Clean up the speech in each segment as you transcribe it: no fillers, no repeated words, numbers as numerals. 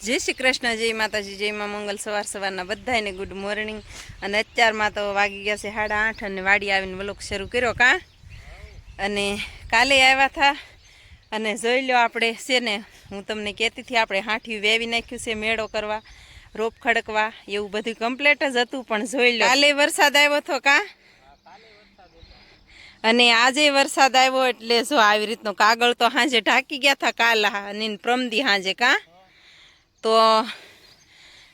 जय श्री कृष्ण, जय माताजी, जय मां मंगल। सवार सवाરના બધાને ગુડ મોર્નિંગ। અને અત્યારમાં તો વાગી ગયા છે 8:30 અને વાડી આવીને વ્લોગ શરૂ કર્યો કા। અને કાલે આવ્યા હતા અને જોઈ લો આપણે છે ને, હું તમને કહેતી હતી આપણે હાંઠિયું વેવી નાખ્યું છે મેળો કરવા, રોપ ખડકવા, એવું બધું કમ્પ્લીટ જ હતું। પણ જોઈ લો કાલે વરસાદ આવ્યો હતો કા, અને આજે વરસાદ આવ્યો એટલે જો આવી રીતનો કાગળ તો હાંજે ઢાંકી ગયા હતા કાલ અને પ્રમદી હાંજે કા। તો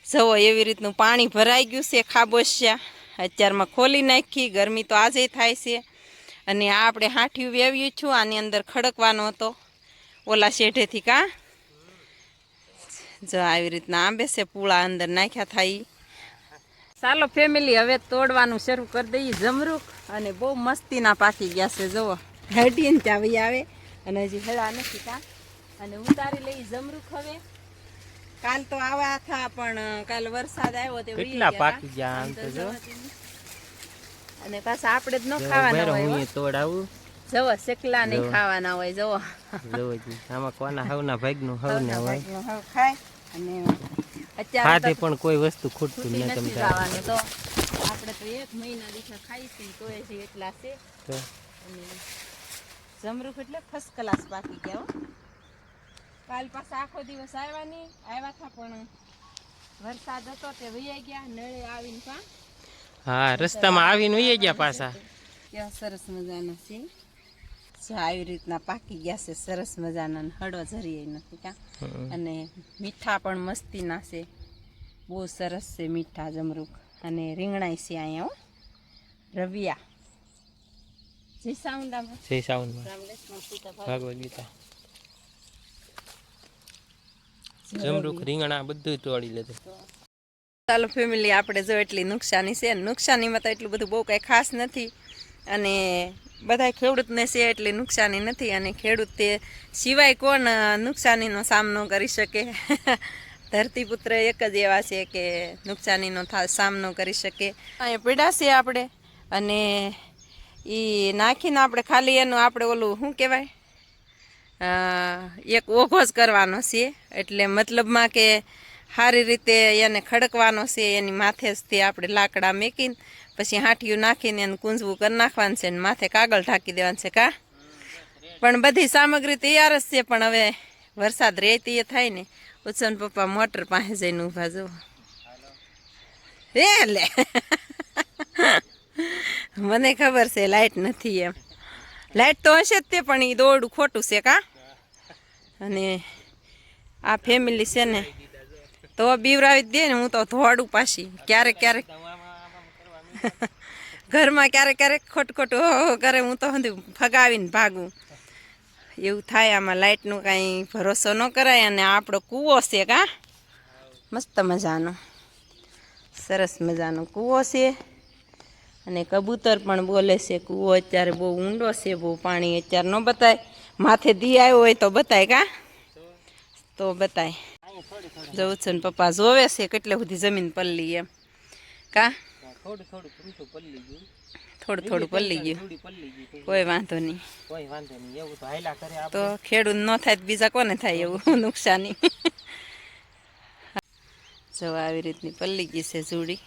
જવો એવી રીતનું પાણી ભરાઈ ગયું છે ખાબોચિયા। અત્યારમાં ખોલી નાખી, ગરમી તો આજે થાય છે। અને આ આપણે હાંઠિયું વેવ્યું છું, આની અંદર ખડકવાનો હતો ઓલા શેઢેથી કા। જો આવી રીતના આંબે છે પૂળા અંદર નાખ્યા થાય। ચાલો ફેમિલી હવે તોડવાનું શરૂ કરી દઈએ જમરૂખ, અને બહુ મસ્તીના પાકી ગયા છે। જુઓ હટીને ચાવી આવે અને હજી હેળા નથી કા। અને ઉતારી લઈ જમરૂખ હવે। કાલ તો આવા હતા પણ કાલ વરસાદ આવ્યો તે કેટલા પાકી ગયા આમ તો જો। અને પાછા આપણે જ ન ખાવાના હોય, હું તોડાવું જવો સેકલા નહીં ખાવાના હોય। જવો જોવો જી આમાં કોના હવના ભાગનું હવને હોય હવ ખાય। અને અત્યારે ખાતે પણ કોઈ વસ્તુ ખૂટતું ન નથી તમને ખાવાનું, તો આપણે તો 1 મહિના દીઠા ખાઈશું તોય છે એટલા છે। તો અને જમરૂખ એટલે ફર્સ્ટ ક્લાસ પાકી ગયા હો। કાલ પાછા આખો દિવસ આવ્યા હતા પણ વરસાદ હતો તે વહી ગયા નળે આવીને કા। હા રસ્તામાં આવીને વહી ગયા પાછા। કેવા સરસ મજાના છે, જો આવી રીતના પાકી ગયા છે સરસ મજાના, હળો જરીએ નથી કા। અને મીઠા પણ મસ્તીના છે, બહુ સરસ છે મીઠા જમરૂખ। અને રીંગણાઈ છે અહીંયા હો, રવિયા જય સાઉન્ડામાં, જય સાઉન્ડમાં ભાગવત ગીતા જમરૂખ રીંગણા બધું તોડી લીધું। ચાલો ફેમિલી આપણે જો એટલી નુકસાની છે, નુકસાનીમાં તો એટલું બધું બહુ કંઈ ખાસ નથી। અને બધા ખેડૂતને છે એટલી નુકસાની નથી, અને ખેડૂત તે સિવાય કોણ નુકસાનીનો સામનો કરી શકે। ધરતીપુત્ર એક જ એવા છે કે નુકસાનીનો સામનો કરી શકે। અહીંયા પીડા છે આપણે, અને એ નાખીને આપણે ખાલી એનું આપણે ઓલું શું કહેવાય, એક ઓઘો જ કરવાનો છે। એટલે મતલબમાં કે સારી રીતે એને ખડકવાનો છે, એની માથે જ તે આપણે લાકડા મેકીને પછી હાંઠિયું નાખીને એને કૂંજવું કરી નાખવાનું છે, અને માથે કાગળ ઢાંકી દેવાનું છે કા। પણ બધી સામગ્રી તૈયાર જ છે, પણ હવે વરસાદ રેતી એ થાય ને, ઉત્સન પપ્પા મોટર પાસે જઈને ઊભા જવો લે મને ખબર છે લાઇટ નથી એમ, લાઇટ તો હશે જ તે પણ એ દોરડું ખોટું છે કા। અને આ ફેમિલી છે ને તો બીવરાવી દે ને, હું તો ધોવાડું પાછી ક્યારેક ક્યારેક ઘરમાં ક્યારેક ક્યારેક ખોટખોટું હો કરે, હું તો ફગાવીને ભાગું એવું થાય। આમાં લાઇટનું કાંઈ ભરોસો ન કરાય। અને આપણો કૂવો છે કા, મસ્ત મજાનો સરસ મજાનો કૂવો છે। અને કબૂતર પણ બોલે છે, કૂવો અત્યારે બહુ ઊંડો છે, બહુ પાણી અત્યારે ન બતાય, માથે દી આવ્યો હોય તો બતાય કા, તો બતાય। જવું છે ને પપ્પા જોવે છે કેટલે સુધી જમીન પલ્લી એમ કા, થોડું થોડું પલ્લી ગયું, કોઈ વાંધો નહીં। તો ખેડૂત ન થાય તો બીજા કોને થાય એવું નુકસાની। જો આવી રીતની પલ્લી ગઈ છે જુડી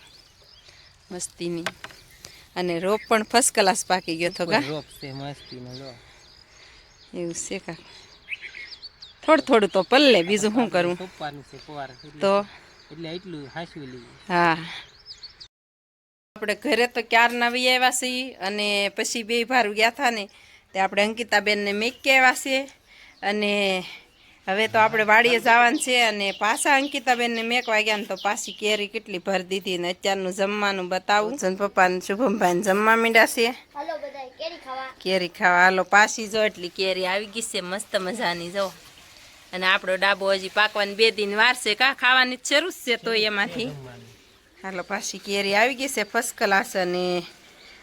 મસ્તીની, અને રોપ પણ ફર્સ્ટ ક્લાસ પાકી ગયો તો કા, એવું છે કા। થોડું થોડું તો પલ્લે, બીજું શું કરવું તો હા। આપણે ઘરે તો ક્યારના વી આવ્યા છીએ, અને પછી 2 ભારું ગયા હતા ને તે આપણે અંકિતાબેનને મેકી આવ્યા છે। અને હવે તો આપણે વાડીએ જવાનું છે, અને પાછા અંકિતાબેનને મેકવા ગયા ને તો પાછી કેરી કેટલી ભરી દીધી। ને અત્યારનું જમવાનું બતાવું, જન પપ્પાને શુભમભાઈને જમવા માંડ્યા છે, કેરી ખાવા હાલો। પાછી જો એટલી કેરી આવી ગઈ છે મસ્ત મજાની જો। અને આપણો ડાબો હજી પાકવાની 2 દિન વાર છે કા, ખાવાની શરૂ જ છે તો એમાંથી હાલો પાછી કેરી આવી ગઈ છે ફર્સ્ટ ક્લાસ। અને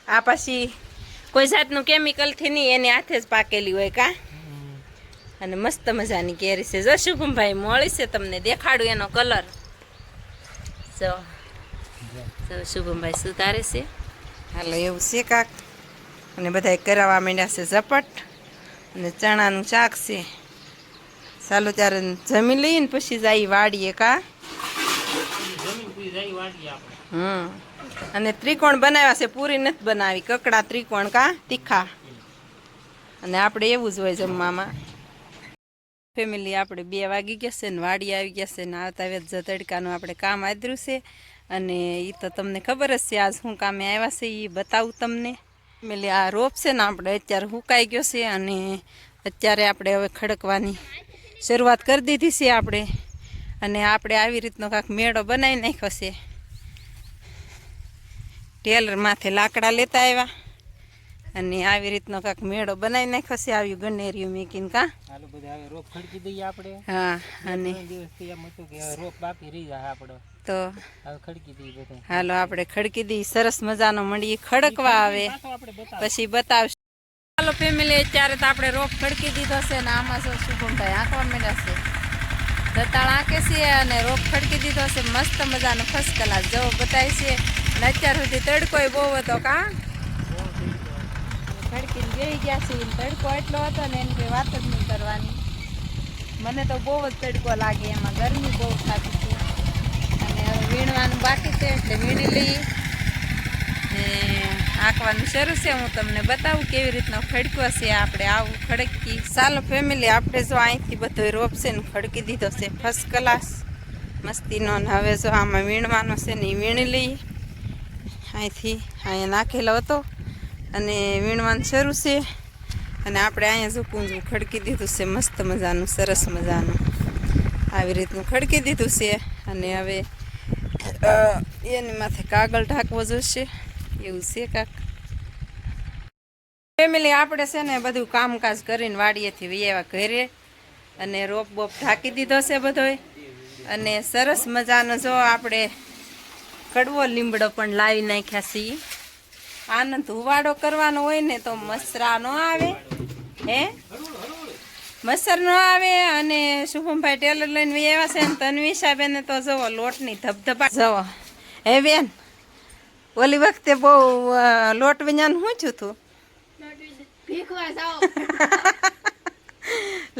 આ પાછી કોઈ જાતનું કેમિકલથી નહીં, એની હાથે જ પાકેલી હોય કા। અને મસ્ત મજાની કેરી છે જો શુભમભાઈ, મળી છે તમને દેખાડું એનો કલર જો, શુભમભાઈ સુધારે છે હાલો એવું છે કાક। અને બધા કરાવવા માંડ્યા છે ઝપટ, અને ચણાનું શાક છે ચાલો ત્યારે જમી લઈએ ને પછી જઈ વાડીએ કા. અને ત્રિકોણ બનાવ્યા છે, પૂરી નથી બનાવી, કકડા ત્રિકોણ કા તીખા. અને આપણે એવું જ હોય જમવામાં. ફેમિલી આપણે 2 વાગી ગયા છે ને વાડી આવી ગયા છે ને આવતા વેત તડકાનું આપણે કામ આદર્યું છે. અને એ તો તમને ખબર જ છે આજ શું કામે આવ્યા છે એ બતાવું તમને. ફેમિલી આ રોપ છે ને આપણે અત્યારે હુકાઈ ગયો છે અને અત્યારે આપણે હવે ખડકવાની શરૂઆત કરી દીધી છે આપણે. અને આપણે આવી રીતનો કાંઈક મેળો બનાવી નાખ્યો છે. ટેલર માથે લાકડા લેતા આવ્યા અને આવી રીતનો કાંઈક મેળો બનાવી નાખ્યો છે. આવ્યું ગણેરિયું મેકીને કા. હાલો બધા હવે રોપ ખડકી દઈએ આપણે. હા અને દિવસથી એમ હતું કે હવે રોપ બાકી રહી જાય આપણો, તો હવે ખડકી દઈએ બધા. હાલો આપણે ખડકી દઈએ, સરસ મજાનો મંડી ખડકવા આવે પછી બતાવશું. હાલો ફેમિલી અત્યારે તો આપણે રોપ ખડકી દીધો છે ને આમાં જો શુભમભાઈ આંકવા માંડ્યા છે. દતાળ આંકે છે અને રોપ ખડકી દીધો છે મસ્ત મજાનો ફર્સ્ટ ક્લાસ જવો બતાવી છે. અને અત્યાર સુધી તડકોય બહુ હતો કા. ખડકીને બેસી ગયા છે, તડકો એટલો હતો ને એની કોઈ વાત જ નહીં કરવાની. મને તો બહુ જ તડકો લાગે, એમાં ગરમી બહુ થતી છે. અને હવે વીણવાનું બાકી છે એટલે વીણી લઈએ ને આંકવાનું શરૂ છે. હું તમને બતાવું કેવી રીતનો ખડક્યો છે આપણે આવું ખડકી. ચાલો ફેમિલી આપણે જો અહીંથી બધો રોપ છે ને ખડકી દીધો છે ફર્સ્ટ ક્લાસ મસ્તીનો. ને હવે જો આમાં વીણવાનો છે ને એ વીણી લઈએ. અહીંથી અહીંયા નાખેલો હતો અને વીણવાનું શરૂ છે. અને આપણે અહીંયા જો પૂંજવું ખડકી દીધું છે મસ્ત મજાનું, સરસ મજાનું આવી રીતનું ખડકી દીધું છે. અને હવે એની માથે કાગળ ઢાંકવો જોઈશે એવું છે કાંક. ફેમિલી આપણે છે ને બધું કામકાજ કરીને વાડીએથી વૈયા ઘરે અને રોપ બોપ ઢાંકી દીધો છે બધોય. અને સરસ મજાનો જો આપણે કડવો લીમડો પણ લાવી નાખ્યા છીએ. આનંદ હુવાડો કરવાનો હોય ને તો મસરા ન આવે, હે મસર ન આવે. અને શુભમભાઈ ટેલર લઈને વૈયા છે ને તન્વિષાબેને તો જવો લોટની ધબધબા જવો. હે બેન ઓલી વખતે બહુ લોટ વિඥાન શું થયું હતું?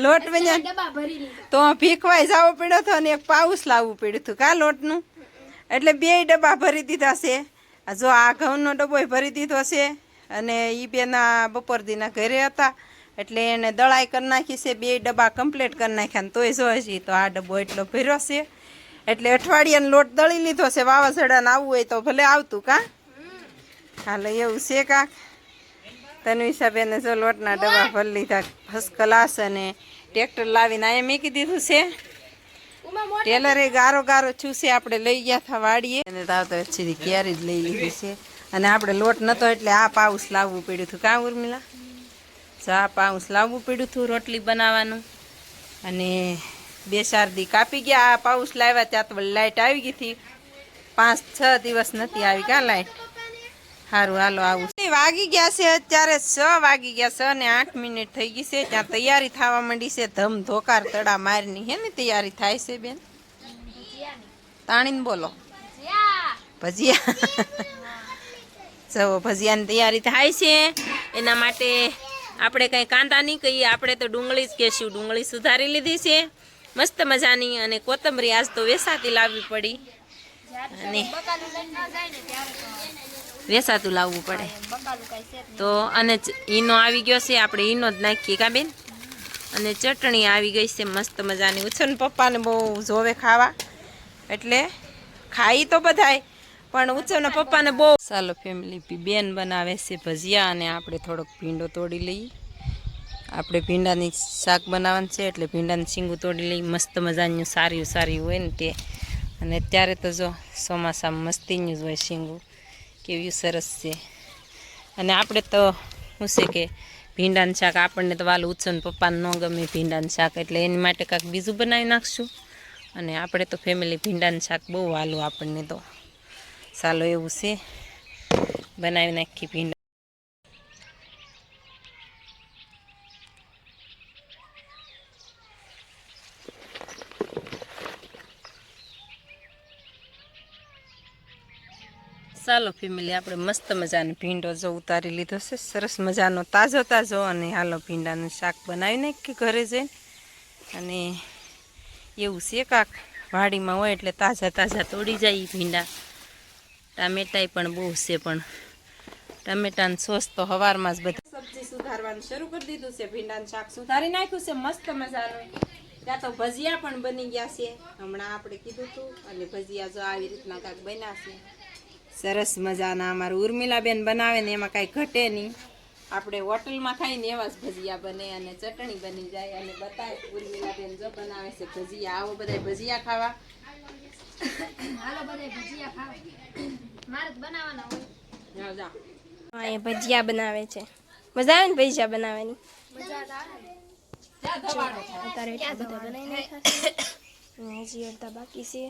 લોટ વિඥાન તો ભીખવાઈ જવો પડ્યો હતો ને એક પાઉસ લાવવું પડ્યું હતું કા લોટનું. એટલે 2 ડબ્બા ભરી દીધા છે. જો આ ઘઉંનો ડબ્બો ભરી દીધો છે અને એ બેના બપોરદીના ઘરે હતા એટલે એને દળાઈ કરી નાખી છે. 2 ડબ્બા કમ્પ્લીટ કરી નાખ્યા ને તોય જો હજી તો આ ડબ્બો એટલો ભર્યો છે. એટલે અઠવાડિયાનો લોટ દળી લીધો છે. વાવાઝોડાને આવવું હોય તો ભલે આવતું કા. હાલો એવું છે કાંક. તન્વિષાબેને જો લોટના ડબ્બા ભરી લીધા ફર્સ્ટ ક્લાસ. અને ટ્રેક્ટર લાવીને અહીંયા મૂકી દીધું છે. ટેલરે ગારો ગારો છૂસે આપણે લઈ ગયા હતા વાડીએ અને આવતા સીધી ક્યારે જ લઈ લીધી છે. અને આપણે લોટ નહોતો એટલે આ પાઉસ લાવવું પડ્યું હતું કાં ઉર્મિલા? આ પાઉસ લાવવું પડ્યું હતું રોટલી બનાવવાનું. અને 2-4 દી કાપી ગયા. આ પાઉસ લાવ્યા ત્યાં તો લાઇટ આવી ગઈ હતી. 5-6 દિવસ નથી આવી કા લાઇટ. સારું હાલો આવું. વાગી ગયા છે અત્યારે 6 વાગી ગયા છે અને 8 મિનિટ થઈ ગઈ છે. ત્યાં તૈયારી થવા માંડી છે ધમ ધોકાર તડા મારની. હે ને તૈયારી થાય છે બેન? તાણીને બોલો. ભજીયા. ચલો ભજીયાની તૈયારી થાય છે. એના માટે આપણે કંઈ કાંદા નહીં કહીએ, આપણે તો ડુંગળી જ કહેશું. ડુંગળી સુધારી લીધી છે મસ્ત મજાની. અને કોથમરી આજ તો વેસાતી લાવવી પડી. અને વેસાતું લાવવું પડે તો. અને ઈનો આવી ગયો છે, આપણે ઈનો જ નાખીએ કા બેન. અને ચટણી આવી ગઈ છે મસ્ત મજાની. ઉછન પપ્પાને બહુ જોવે ખાવા એટલે ખાઈ તો બધાય પણ ઉછન પપ્પાને બહુ. ચાલો ફેમિલી બેન બનાવે છે ભજીયા અને આપણે થોડોક ભીંડો તોડી લઈએ. આપણે ભીંડાની શાક બનાવવાનું છે એટલે ભીંડાની શીંગું તોડી લઈએ. મસ્ત મજાનું સારી હોય ને તે. અને અત્યારે તો જો ચોમાસામાં મસ્તીનું જ હોય શીંગું, કેવી સરસ છે. અને આપણે તો શું છે કે ભીંડાનું શાક આપણને તો વાલું ઉછન પપ્પાને ન ગમે ભીંડાનું શાક એટલે એની માટે કાંઈક બીજું બનાવી નાખશું. અને આપણે તો ફેમિલી ભીંડાનું શાક બહુ વાલું આપણને તો. ચાલો એવું છે બનાવી નાખી ભીંડા. ચાલો ફેમિલી આપણે મસ્ત મજાનો ભીંડો જો ઉતારી લીધો છે. સરસ મજાનો તાજો અને હાલો ભીંડાનું શાક બનાવી નાખીએ ઘરે જઈને. અને એવું છે કાક વાડીમાં હોય એટલે તાજા તાજા તોડી જાય ઈ ભીંડા. ટામેટાય પણ બહુ છે, પણ ટામેટાનું સોસ તો હવારમાં જ બધા સબ્જી સુધારવાનું શરૂ કરી દીધું છે. ભીંડાનું શાક સુધારી નાખ્યું છે મસ્ત મજાનું. ત્યાં તો ભજીયા પણ બની ગયા છે, હમણાં આપણે કીધું હતું. અને ભજીયા જો આવી રીતના કાંઈક બન્યા છે સરસ મજાના. અમારું ઉર્મિલાબેન બનાવે ને એમાં કાંઈ ઘટે નહીં. આપણે હોટલમાં ખાઈને એવા જ ભજીયા બને અને ચટણી બની જાય. અને બતાય ઉર્મિલાબેન જો બનાવે છે ભજીયા. આવો બધા ભજીયા ખાવા. હાલો બધાય ભજીયા ખાવા. મારે જ બનાવવાના હોય. જાઓ જાઓ. એ ભજીયા બનાવે છે. મજા આવે ને ભજીયા બનાવવાની? મજા તો આવે ને. અત્યારે એટલા બધા બનાવી નાખ્યા છે. હજી અડધા બાકી છે.